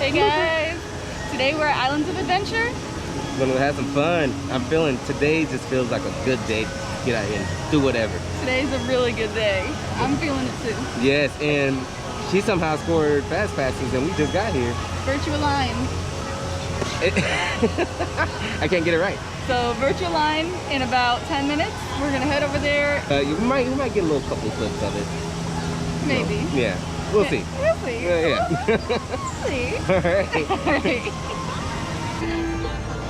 Hey guys! Today we're at Islands of Adventure. Gonna have some fun. I'm feeling today just feels like a good day to get out here and do whatever. Today's a really good day. I'm feeling it too. Yes, and she somehow scored fast passes and we just got here. Virtual line. I can't get it right. So virtual line in about 10 minutes. We're gonna head over there. You might get a little couple clips of it. Maybe. Yeah, we'll see. We'll see. Yeah. We'll see. All right. Alright.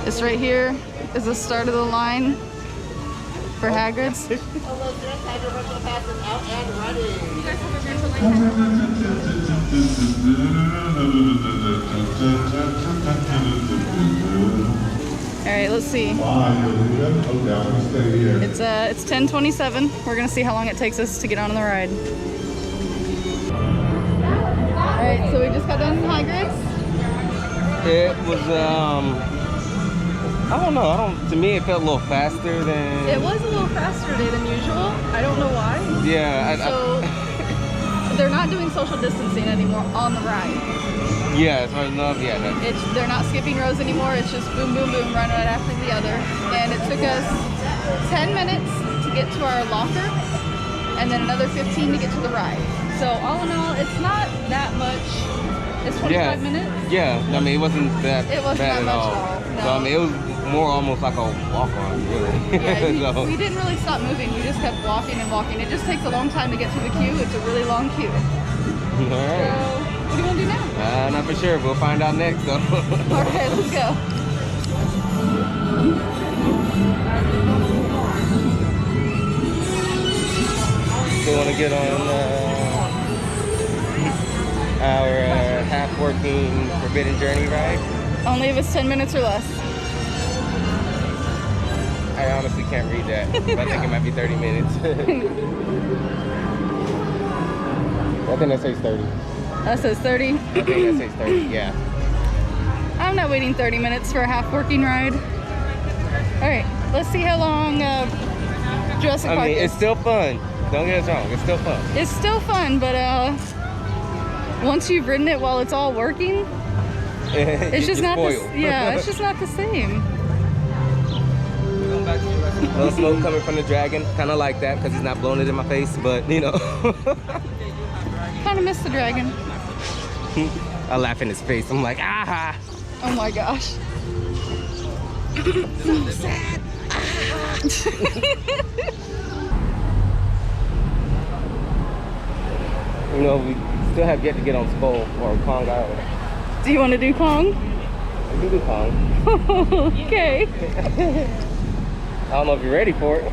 This right here is the start of the line for Hagrid's. Alright, let's see. It's 10:27. We're gonna see how long it takes us to get on the ride. Alright, so we just got done in Hagrid's. It was I don't know. To me, it felt a little faster than. It was a little faster today than usual. I don't know why. Yeah. So they're not doing social distancing anymore on the ride. Yeah, as far as enough. Yeah. They're not skipping rows anymore. It's just boom, boom, boom, run right after the other. And it took us 10 minutes to get to our locker, and then another 15 to get to the ride. So all in all, it's not that much. It's 25 minutes. Yeah, I mean, it wasn't that It wasn't bad that at much all. at all. No. So I mean, it was more almost like a walk-on, really. Yeah, So, we didn't really stop moving. We just kept walking and walking. It just takes a long time to get through the queue. It's a really long queue. all So, right. what do you want to do now? Not for sure. We'll find out next, though. All right, let's go. Still want to get on our half-working Forbidden Journey ride? Only if it's 10 minutes or less. I honestly can't read that. But I think it might be 30 minutes. I think that says 30. That says 30. I think that says 30, yeah. I'm not waiting 30 minutes for a half-working ride. All right, let's see how long Jurassic Park I mean, is. it's still fun. Don't get us wrong. It's still fun. It's still fun, but once you've ridden it while it's all working, it's just not the, yeah, it's just not the same. A little smoke coming from the dragon, kind of like that because he's not blowing it in my face, but you know. Kind of miss the dragon. I laugh in his face. I'm like, ah. Oh my gosh. So sad. You know, we still have yet to get on Skull or Kong Island. Do you want to do Kong? We do Kong. Okay. I don't know if you're ready for it.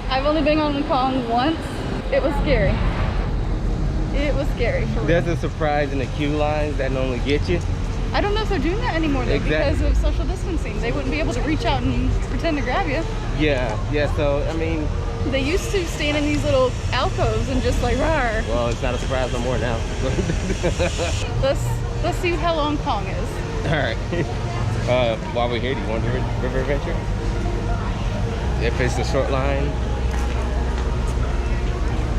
I've only been on Kong once. It was scary. It was scary for real. There's a surprise in the queue lines that normally get you. I don't know if they're doing that anymore though, because of social distancing. They wouldn't be able to reach out and pretend to grab you. Yeah, so I mean, they used to stand in these little alcoves and just like rawr. Well, it's not a surprise no more now. Let's see how long Kong is. All right. While we're here, do you want to do River Adventure? If it's a short line.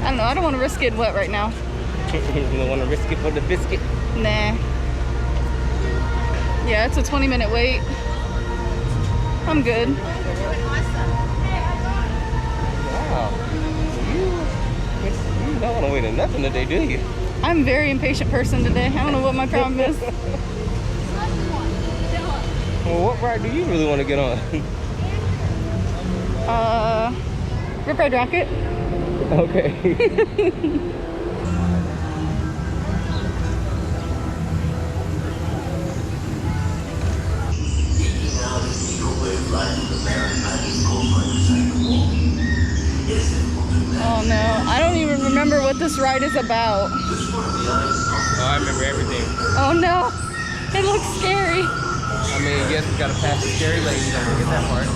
I don't know. I don't want to risk it wet right now. You don't want to risk it for the biscuit? Nah. Yeah, it's a 20-minute wait. I'm good. Wow. You don't want to wait on nothing today, do you? I'm a very impatient person today. I don't know what my problem is. Well, what ride do you really want to get on? Rip Ride Rocket. Okay. Oh no, I don't even remember what this ride is about. Oh, I remember everything. Oh no, it looks scary. I mean, yes, we gotta pass the scary lady. Don't forget that part.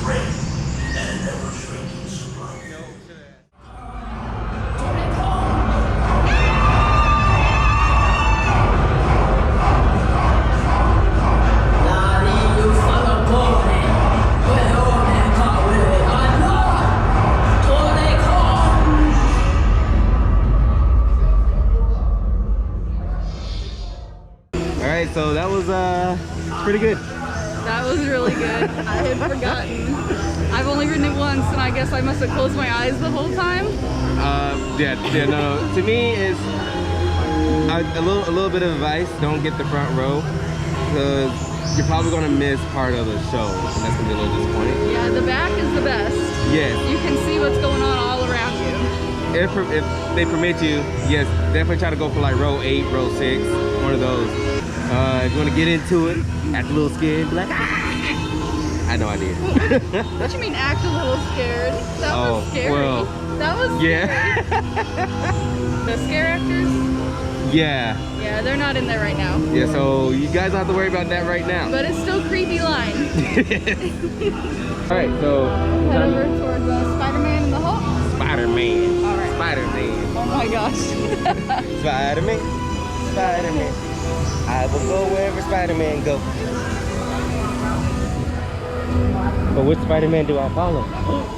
right, so that was pretty good. That was really good. I had forgotten. I've only ridden it once, and I guess I must have closed my eyes the whole time. Yeah, no. To me, it's a little bit of advice. Don't get the front row, because you're probably gonna miss part of the show, and that's gonna be a little disappointing. Yeah, the back is the best. Yes. You can see what's going on all around you. If they permit you, yes, definitely try to go for like row 8, row 6, one of those. If you want to get into it, act a little scared, be like, ah! I had no idea. What you mean act a little scared? That was scary. Well, that was scary. Yeah. The scare actors? Yeah. Yeah, they're not in there right now. Yeah, so you guys don't have to worry about that right now. But it's still creepy line. Alright, so head over towards Spider-Man and the Hulk. Spider-Man. Alright. Spider-Man. Oh my gosh. Spider-Man. Spider-Man. I will go wherever Spider-Man go. But which Spider-Man do I follow?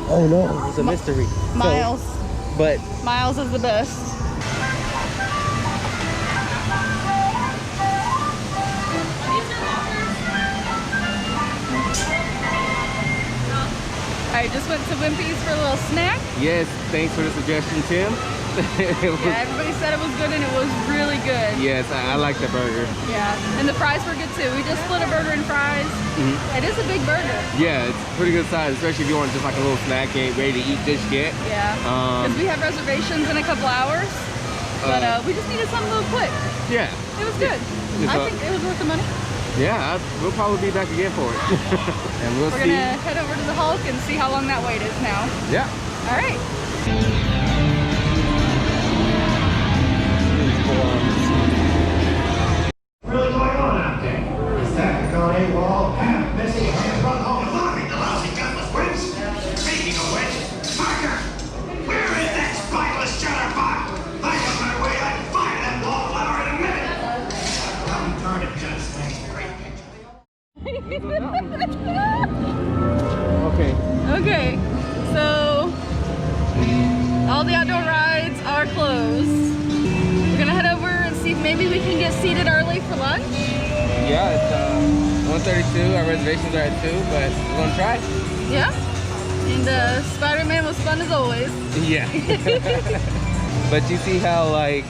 Oh no, it's a mystery. Miles. So, but Miles is the best. I just went to Wimpy's for a little snack. yes, thanks for the suggestion, Tim. Yeah, everybody said it was good, and it was really good. Yes, I like the burger. Yeah, and the fries were good too. We just split a burger and fries. It is a big burger. Yeah, it's pretty good size, especially if you want just like a little snack, ain't ready to eat just yet. Yeah, because we have reservations in a couple hours, but we just needed something a little quick. Yeah. It was good. I think it was worth the money. Yeah, we'll probably be back again for it. And we're gonna head over to the Hulk and see how long that wait is now. Yeah. All right. Really going on out there? Is that gone AWOL? Half missing, half run home alarming the lousy gutless wimps? Speaking of which, Parker, where is that spineless chatterbox? I have my way, I can fire that wallflower in a minute. Come darn it, just thanks, great Okay. Okay, so all the outdoor rides are closed. We're gonna head over and see if maybe we can get seated early for lunch. Yeah, it's 1:32. Our reservations are at 2, but we're gonna try. Yeah. And Spider-Man was fun as always. Yeah. But you see how like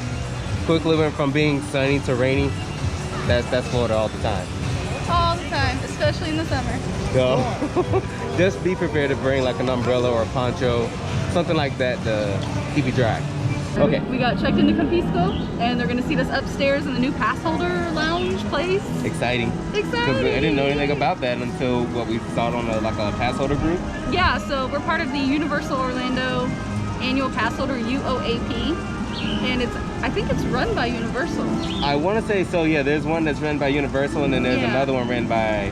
quickly went from being sunny to rainy? That's Florida all the time. All the time, especially in the summer. So just be prepared to bring like an umbrella or a poncho, something like that to keep you dry. Okay. We got checked into Confisco, and they're gonna seat us upstairs in the new pass holder lounge place. Exciting. Exciting. Because I didn't know anything about that until what we saw it on like a pass holder group. Yeah, so we're part of the Universal Orlando annual pass holder UOAP, and I think it's run by Universal. I want to say so. Yeah, there's one that's run by Universal, and then there's another one run by,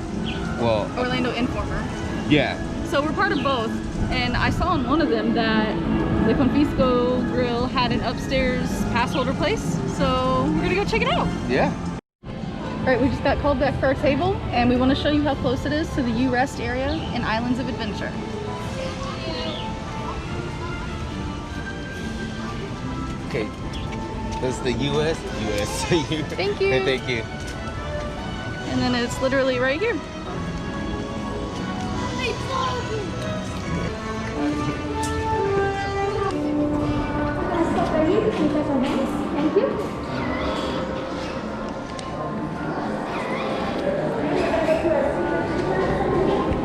well, Orlando Informer. Yeah. So we're part of both, and I saw on one of them that the Confisco Grill had an upstairs pass holder place, so we're gonna go check it out. Yeah. All right, we just got called back for our table, and we want to show you how close it is to the U-Rest area and Islands of Adventure. Okay. This is the US. Thank you. Hey, thank you. And then it's literally right here. Thank you.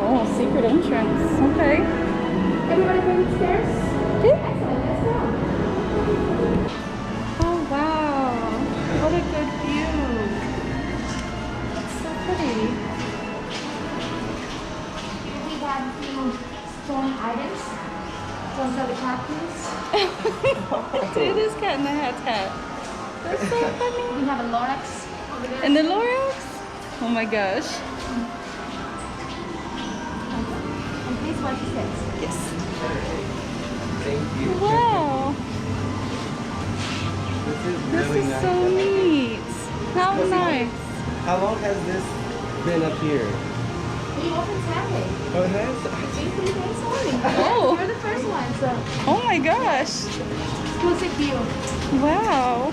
Oh, secret entrance. Okay. Everybody going upstairs? Yeah. Excellent, let's go. Oh, wow. What a good view. It's so pretty. We have a few stone items. Those are the copies. It is Cat in the Hat's hat. That's so funny. We have a Lorax over there. And the Lorax? Oh my gosh. And please watch the steps. Yes. Thank you. Wow. This is This really is nice. so neat. How nice. How long has this been up here? We open Saturday. Oh, it has? 3 days already. Oh. You're the first one, so Oh my gosh. exclusive view. Wow.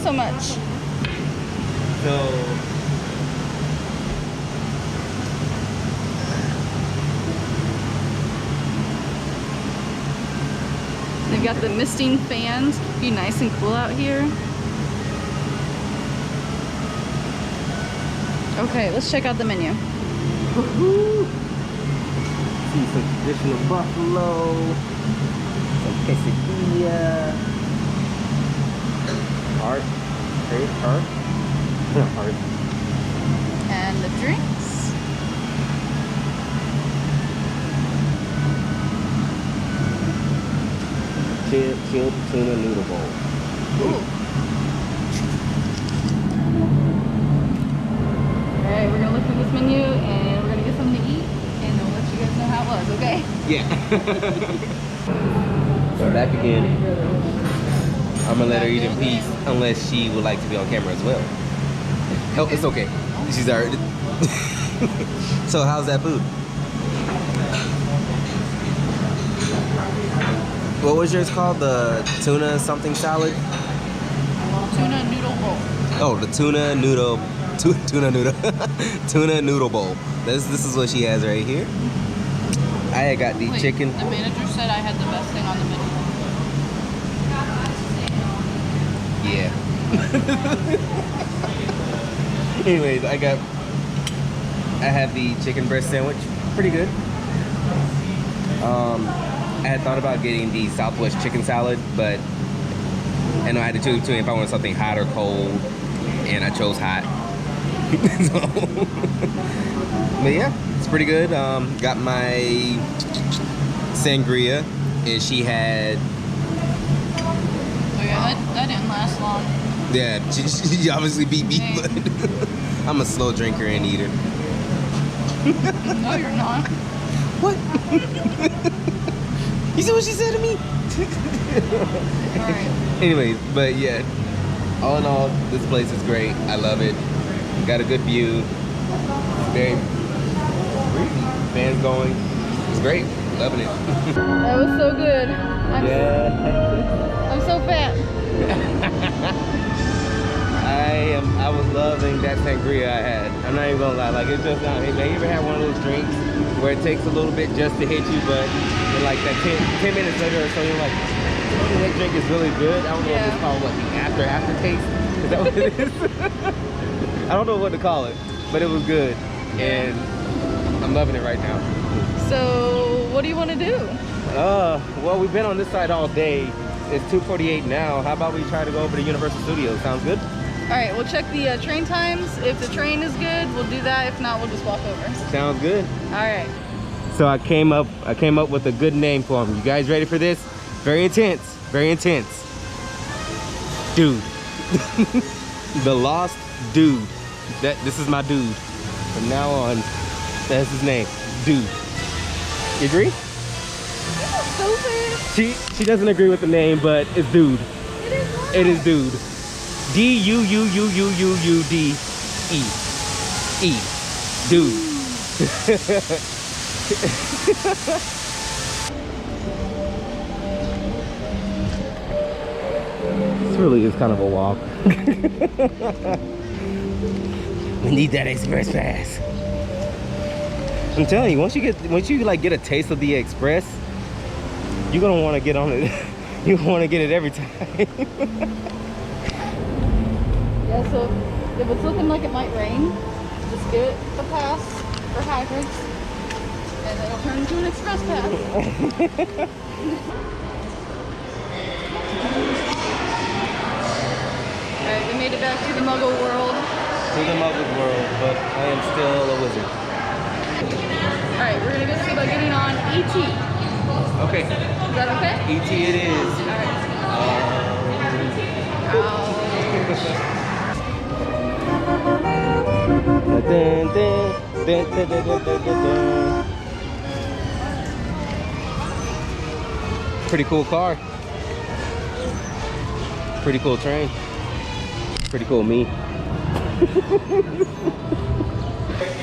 so much. So They've got the misting fans. Be nice and cool out here. Okay, let's check out the menu. see some traditional buffalo, some quesadilla, heart, heart. And the drinks. Chilled tuna noodle bowl. Ooh. Alright, we're gonna look through this menu and we're gonna get something to eat and we'll let you guys know how it was, okay? Yeah. So back again. I'm gonna let her eat in peace unless she would like to be on camera as well. Oh, it's okay. She's already. So how's that food? What was yours called? The tuna something salad? Tuna noodle bowl. Oh, the tuna noodle bowl. This is what she has right here. I had got the chicken. The manager said I had the best thing on the menu. Yeah. Anyways, I had the chicken breast sandwich. Pretty good. I had thought about getting the Southwest chicken salad, but I know I had to choose between if I wanted something hot or cold, and I chose hot. So, but yeah, it's pretty good. Got my sangria, and she had. Oh yeah, that didn't last long. Yeah, she obviously beat me, but I'm a slow drinker and eater. No, you're not. What? You see what she said to me? Alright. Anyways, but yeah, all in all, this place is great. I love it. Got a good view. Very breezy. Fans going. It's great. Loving it. That was so good. I'm so fat. I was loving that sangria I had. I'm not even gonna lie. Like, it's just not. Have you ever had one of those drinks where it takes a little bit just to hit you, but in like that 10 minutes later or so, you're like, oh, that drink is really good. I don't know if it's called what, the aftertaste. Is that what it is? I don't know what to call it, but it was good, and I'm loving it right now. So, what do you want to do? Well, we've been on this side all day. It's 2:48 now. How about we try to go over to Universal Studios? Sounds good? All right, we'll check the train times. If the train is good, we'll do that. If not, we'll just walk over. Sounds good. All right. So I came up with a good name for him. You guys ready for this? Very intense. Very intense. Dude. The Lost Dude. This is my dude. From now on, that's his name. Dude. You agree? Stupid. She doesn't agree with the name, but it's Dude. It is what? It is Dude. D-U-U-U-U-U-U-D-E. E. Dude. This really is kind of a walk. We need that express pass. I'm telling you, once you like get a taste of the express, you're gonna want to get on it. You want to get it every time. Yeah, so if it's looking like it might rain, just get the pass for hydrants, and it'll turn into an express pass. Alright, we made it back to the Muggle world. To the Muggle world, but I am still a wizard. Alright, we're gonna go see about getting on ET. Okay. Is that okay? ET it is. Alright. Dun, dun, dun, dun, dun, dun, dun, dun. Pretty cool car. Pretty cool train. Pretty cool me.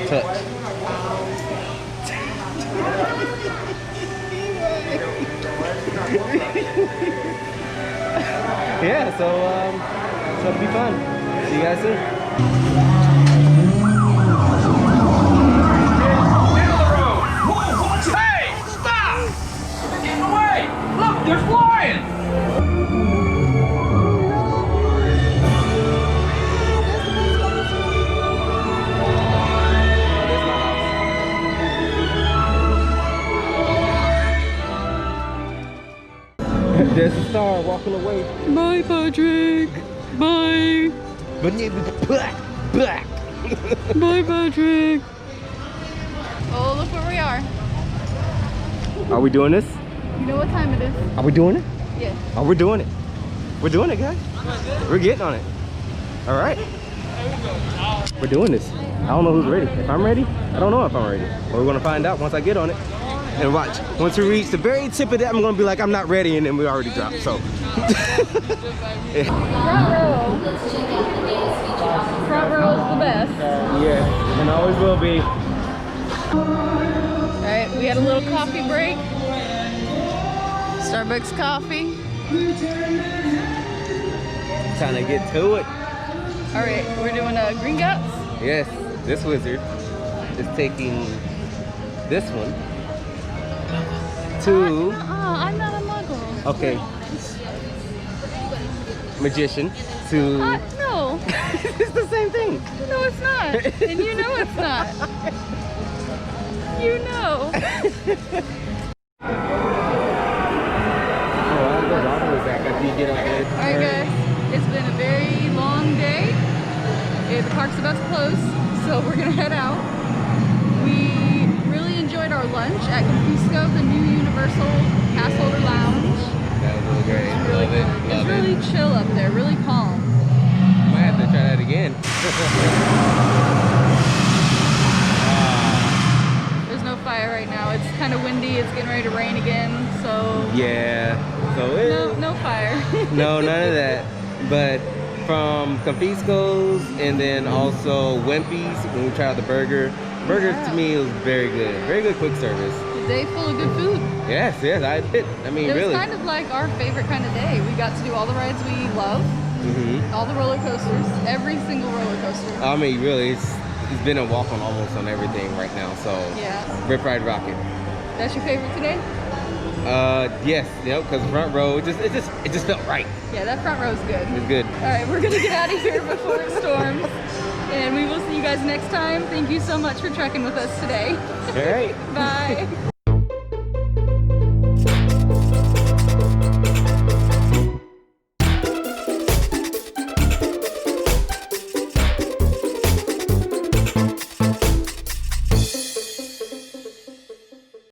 Touch. Yeah, so so it'll be fun. See you guys soon. Hey! Stop! They're getting away! Look, they're flying! There's a star walking away. Bye, Patrick. Bye. Black. Bye, Patrick. Oh, look where we are. Are we doing this? You know what time it is? Are we doing it? Yeah. Oh, we're doing it. We're doing it, guys. We're getting on it. All right. We're doing this. I don't know who's ready. If I'm ready, I don't know if I'm ready. But we're gonna find out once I get on it. And watch, once we reach the very tip of that, I'm gonna be like, I'm not ready, and then we already dropped, so. Front row. Front row is the best. Yeah, and always will be. All right, we had a little coffee break. Starbucks coffee. Time to get to it. All right, we're doing green guts. Yes, this wizard is taking this one to, I'm not a muggle. okay, magician to, No. it's the same thing. No, it's not. And you know it's not. You know. Alright guys, it's been a very long day. The park's about to close, so we're gonna head out. We really enjoyed our lunch at Confisco, the new Universal Pass Holder Lounge. That was really great. Really good. It's really chill up there, really calm. Might have to try that again. There's no fire right now. It's kind of windy. It's getting ready to rain again, so Yeah, so it, no fire. no, none of that. But from Confisco's and then also Wimpy's, when we tried the burger to me was very good quick service. A day full of good food. Yes, I did. I mean, It was really. kind of like our favorite kind of day. We got to do all the rides we love, all the roller coasters, every single roller coaster. I mean, really, it's been a walk on almost on everything right now. So Yeah. Rip Ride Rocket. That's your favorite today? Yes, because front row, it just felt right. Yeah, that front row's good. It's good. All right, we're gonna get out of here before it storms, and we will see you guys next time. Thank you so much for trekking with us today. All right. Bye.